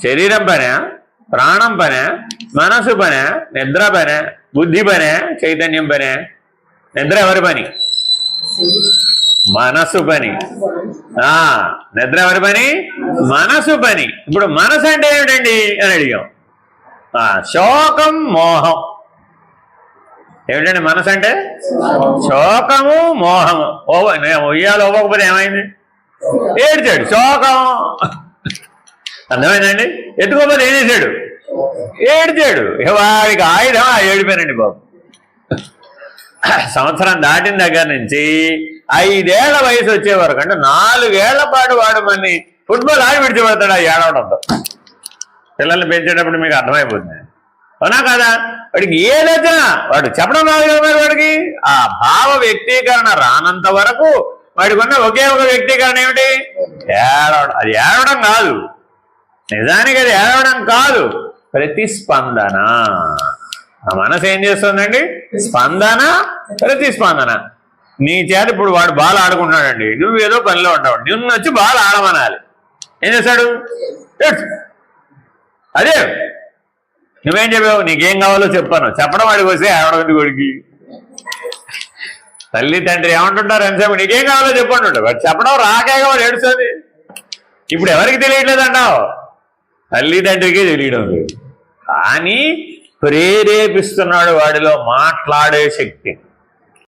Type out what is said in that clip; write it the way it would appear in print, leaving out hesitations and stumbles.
శరీరం పనే, ప్రాణం పనే, మనసు పనే, నిద్ర పనే, బుద్ధి పనే, చైతన్యం పనే? నిద్ర ఎవరి పని? మనసు పని. నిద్ర ఎవరి పని? మనసు పని. ఇప్పుడు మనసు అంటే ఏమిటండి అని అడిగాం. శోకం, మోహం. ఏమిటండి మనసు అంటే? శోకము, మోహము. ఉయ్యాలు ఇవ్వకపోతే ఏమైంది? ఏడ్చాడు, శోకం. అర్థమైందండి? ఎత్తుకోకపోతే ఏం చేశాడు? ఏడ్చాడు. వాడికి ఆయుధం ఆ ఏడిపోయానండి బాబు. సంవత్సరం దాటిన దగ్గర నుంచి 5 ఏళ్ల వయసు వచ్చే వరకు, అంటే 4 ఏళ్ల పాటు వాడు మన్ని ఫుట్బాల్ ఆడి విడిచిపెడతాడు ఆ ఏడవడంతో. పిల్లల్ని పెంచేటప్పుడు మీకు అర్థమైపోతుంది, అవునా కదా? వాడికి ఏదైనా వాడు చెప్పడం కాదు కదా మరి వాడికి. ఆ భావ వ్యక్తీకరణ రానంత వరకు వాడికి ఉన్న ఒకే ఒక వ్యక్తీకరణ ఏమిటి? ఏడవడం. అది ఏడవడం కాదు, నిజానికి అది ఏడవడం కాదు, ప్రతిస్పందన. ఆ మనసు ఏం చేస్తుందండి? స్పందన, ప్రతిస్పందన. నీ చేత ఇప్పుడు వాడు బాల్ ఆడుకుంటున్నాడండి, నువ్వేదో పనిలో ఉంటావు, నిన్ను వచ్చి బాల్ ఆడమనాలి. ఏం చేస్తాడు? అదే నువ్వేం చెప్పావు? నీకేం కావాలో చెప్పాను. చెప్పడం వాడికి వస్తే ఆడడం కొడికి. తల్లి తండ్రి ఏమంటుంటారు ఎంతసేపు? నీకేం కావాలో చెప్పంటుంటాడు. వాడు చెప్పడం రాకేగా వాడు ఏడుస్తుంది. ఇప్పుడు ఎవరికి తెలియట్లేదంటావు? తల్లి తండ్రికి తెలియడం లేదు, కానీ ప్రేరేపిస్తున్నాడు వాడిలో మాట్లాడే శక్తి.